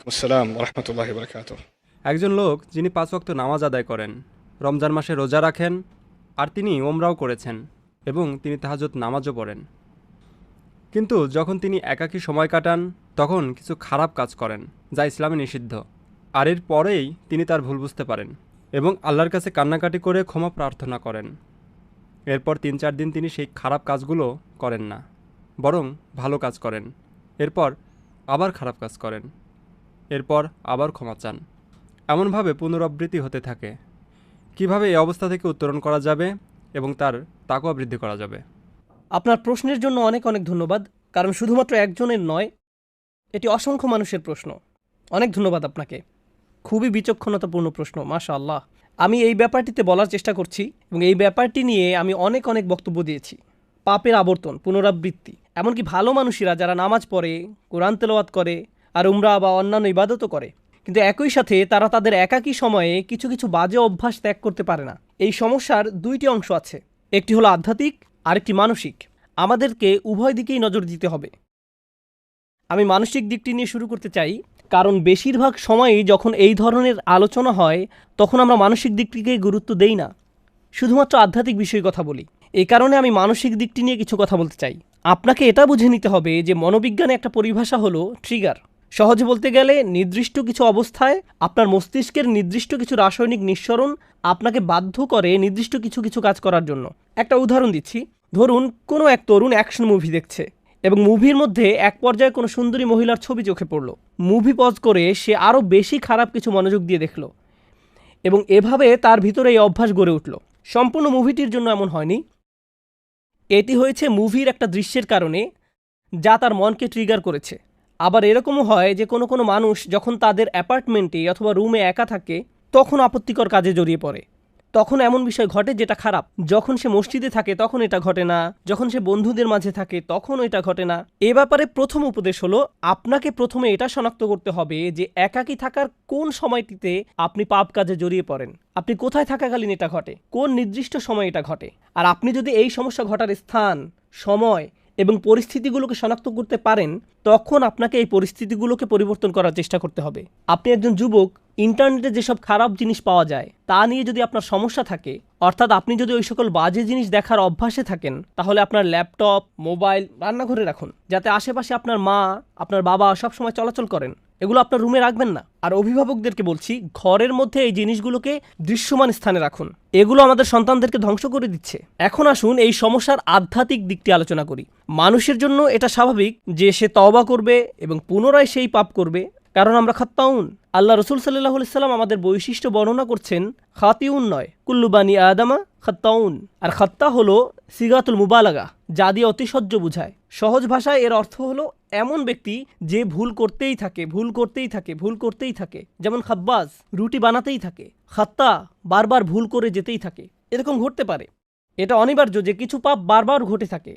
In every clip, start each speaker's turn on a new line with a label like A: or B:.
A: আসসালাম রহমতুল্লাহি বারাকাতুহু।
B: একজন লোক যিনি ৫ ওয়াক্ত নামাজ আদায় করেন, রমজান মাসে রোজা রাখেন, আর তিনি ওমরাও করেছেন এবং তিনি তাহাজ্জুদ নামাজও পড়েন। কিন্তু যখন তিনি একাকী সময় কাটান তখন কিছু খারাপ কাজ করেন যা ইসলামে নিষিদ্ধ। আর এর পরেই তিনি তার ভুল বুঝতে পারেন এবং আল্লাহর কাছে কান্নাকাটি করে ক্ষমা প্রার্থনা করেন। এরপর ৩-৪ দিন তিনি সেই খারাপ কাজগুলো করেন না, বরং ভালো কাজ করেন। এরপর আবার খারাপ কাজ করেন, এরপর আবার ক্ষমা চান। এমনভাবে পুনরাবৃত্তি হতে থাকে। কিভাবে এই অবস্থা থেকে উত্তরণ করা যাবে এবং তার তাকওয়া বৃদ্ধি করা যাবে?
C: আপনার প্রশ্নের জন্য অনেক অনেক ধন্যবাদ, কারণ শুধুমাত্র একজনের নয়, এটি অসংখ্য মানুষের প্রশ্ন। অনেক ধন্যবাদ আপনাকে। খুবই বিচক্ষণতাপূর্ণ প্রশ্ন, মাশাআল্লাহ। আমি এই ব্যাপারটিতে বলার চেষ্টা করছি এবং এই ব্যাপারটি নিয়ে আমি অনেক অনেক বক্তব্য দিয়েছি। পাপের আবর্তন, পুনরাবৃত্তি, এমনকি ভালো মানুষেরা যারা নামাজ পড়ে, কোরআন তেলাওয়াত করে আর উমরা বা অন্যান্য ইবাদতও করে, কিন্তু একই সাথে তারা তাদের একাকী সময়ে কিছু কিছু বাজে অভ্যাস ত্যাগ করতে পারে না। এই সমস্যার দুইটি অংশ আছে, একটি হলো আধ্যাত্মিক, আরেকটি মানসিক। আমাদেরকে উভয় দিকেই নজর দিতে হবে। আমি মানসিক দিকটি নিয়ে শুরু করতে চাই, কারণ বেশিরভাগ সময়ই যখন এই ধরনের আলোচনা হয় তখন আমরা মানসিক দিকটিকে গুরুত্ব দেই না, শুধুমাত্র আধ্যাত্মিক বিষয়ে কথা বলি। এই কারণে আমি মানসিক দিকটি নিয়ে কিছু কথা বলতে চাই। আপনাকে এটা বুঝে নিতে হবে যে মনোবিজ্ঞানে একটা পরিভাষা হলো ট্রিগার। সহজে বলতে গেলে নির্দিষ্ট কিছু অবস্থায় আপনার মস্তিষ্কের নির্দিষ্ট কিছু রাসায়নিক নিঃসরণ আপনাকে বাধ্য করে নির্দিষ্ট কিছু কিছু কাজ করার জন্য। একটা উদাহরণ দিচ্ছি। ধরুন কোনো এক তরুণ অ্যাকশন মুভি দেখছে এবং মুভির মধ্যে এক পর্যায়ে কোনো সুন্দরী মহিলার ছবি চোখে পড়ল। মুভি পজ করে সে আরও বেশি খারাপ কিছু মনোযোগ দিয়ে দেখল এবং এভাবে তার ভিতরে এই অভ্যাস গড়ে উঠল। সম্পূর্ণ মুভিটির জন্য এমন হয়নি, এটি হয়েছে মুভির একটা দৃশ্যের কারণে যা তার মনকে ট্রিগার করেছে। আবার এরকমও হয় যে কোনো কোনো মানুষ যখন তাদের অ্যাপার্টমেন্টে অথবা রুমে একা থাকে তখন আপত্তিকর কাজে জড়িয়ে পড়ে। তখন এমন বিষয় ঘটে যেটা খারাপ। যখন সে মসজিদে থাকে তখন এটা ঘটে না, যখন সে বন্ধুদের মাঝে থাকে তখন এটা ঘটে না। এ ব্যাপারে প্রথম উপদেশ হলো, আপনাকে প্রথমে এটা শনাক্ত করতে হবে যে একাকী থাকার কোন সময়টিতে আপনি পাপ কাজে জড়িয়ে পড়েন, আপনি কোথায় থাকাকালীন এটা ঘটে, কোন নির্দিষ্ট সময় এটা ঘটে। আর আপনি যদি এই সমস্যা ঘটার স্থান, সময় এবং পরিস্থিতিগুলোকে শনাক্ত করতে পারেন, তখন আপনাকে এই পরিস্থিতিগুলোকে পরিবর্তন করার চেষ্টা করতে হবে। আপনি একজন যুবক, ইন্টারনেটে যেসব খারাপ জিনিস পাওয়া যায় তা নিয়ে যদি আপনার সমস্যা থাকে, অর্থাৎ আপনি যদি ওই সকল বাজে জিনিস দেখার অভ্যাসে থাকেন, তাহলে আপনার ল্যাপটপ, মোবাইল রান্নাঘরে রাখুন, যাতে আশেপাশে আপনার মা, আপনার বাবা সবসময় চলাচল করেন। এগুলো আপনার রুমে রাখবেন না। আর অভিভাবকদেরকে বলছি, ঘরের মধ্যে এই জিনিসগুলোকে দৃশ্যমান স্থানে রাখুন। এগুলো আমাদের সন্তানদেরকে ধ্বংস করে দিচ্ছে। এখন আসুন এই সমস্যার আধ্যাত্মিক দিকটি আলোচনা করি। মানুষের জন্য এটা স্বাভাবিক যে সে তওবা করবে এবং পুনরায় সেই পাপ করবে, কারণ আমরা খাত্তাউন। আল্লাহ রসুল সাল্লাল্লাহু আলাইহি সাল্লাম আমাদের বৈশিষ্ট্য বর্ণনা করছেন, খাতিউন নয়, কুল্লু বানি আদামা খাত্তাউন। আর খাত্তা হলো সিগাতুল মুবালাগা, যা দিয়ে অতিশয্য বুঝায়। সহজ ভাষায় এর অর্থ হলো এমন ব্যক্তি যে ভুল করতেই থাকে, ভুল করতেই থাকে, ভুল করতেই থাকে। যেমন খাব্বাজ রুটি বানাতেই থাকে, খাত্তা বারবার ভুল করে যেতেই থাকে। এরকম ঘটতে পারে, এটা অনিবার্য যে কিছু পাপ বারবার ঘটে থাকে,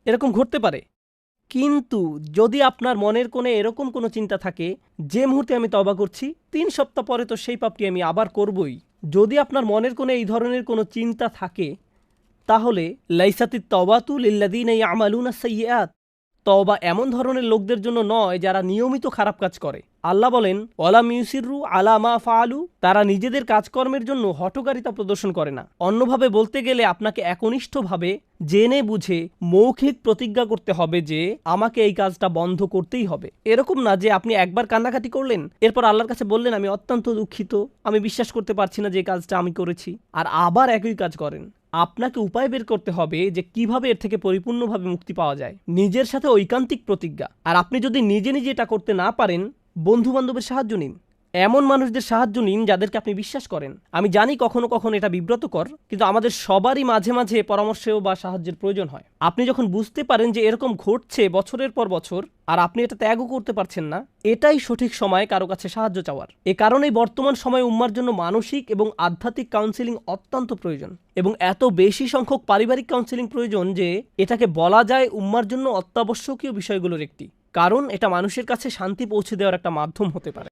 C: এরকম ঘটতে পারে। কিন্তু যদি আপনার মনের কোণে এরকম কোনো চিন্তা থাকে, যে মুহূর্তে আমি তওবা করছি ৩ সপ্তাহ পরে তো সেই পাপটি আমি আবার করবই, যদি আপনার মনের কোণে এই ধরনের কোনো চিন্তা থাকে, তাহলে লাইসাতিত তাওবাতু লিল্লাযীনা ইয়ামালুনা সাইয়্যাত, তওবা এমন ধরনের লোকদের জন্য নয় যারা নিয়মিত খারাপ কাজ করে। আল্লাহ বলেন, ওয়ালাম ইউসিররু আলা মা ফাআলু, তারা নিজেদের কাজকর্মের জন্য হঠকারিতা প্রদর্শন করে না। অন্যভাবে বলতে গেলে আপনাকে একনিষ্ঠভাবে জেনে বুঝে মৌখিক প্রতিজ্ঞা করতে হবে যে আমাকে এই কাজটা বন্ধ করতেই হবে। এরকম না যে আপনি একবার কান্নাকাটি করলেন, এরপর আল্লাহর কাছে বললেন আমি অত্যন্ত দুঃখিত, আমি বিশ্বাস করতে পারছি না যে কাজটা আমি করেছি, আর আবার একই কাজ করেন। আপনাকে উপায় বের করতে হবে যে কিভাবে এর থেকে পরিপূর্ণভাবে মুক্তি পাওয়া যায়। নিজের সাথে ঐকান্তিক প্রতিজ্ঞা। আর আপনি যদি নিজে নিজে এটা করতে না পারেন, বন্ধু বান্ধবের সাহায্য নিন, এমন মানুষদের সাহায্য নিন যাদেরকে আপনি বিশ্বাস করেন। আমি জানি কখনো কখনো এটা বিব্রতকর, কিন্তু আমাদের সবারই মাঝে মাঝে পরামর্শ বা সাহায্যের প্রয়োজন হয়। আপনি যখন বুঝতে পারেন যে এরকম ঘটছে বছরের পর বছর আর আপনি এটা ত্যাগও করতে পারছেন না, এটাই সঠিক সময় কারো কাছে সাহায্য চাওয়ার। এ কারণেই বর্তমান সময়ে উম্মার জন্য মানসিক এবং আধ্যাত্মিক কাউন্সেলিং অত্যন্ত প্রয়োজন, এবং এত বেশি সংখ্যক পারিবারিক কাউন্সেলিং প্রয়োজন যে এটাকে বলা যায় উম্মার জন্য অত্যাবশ্যকীয় বিষয়গুলোর একটি, কারণ এটা মানুষের কাছে শান্তি পৌঁছে দেওয়ার একটা মাধ্যম হতে পারে।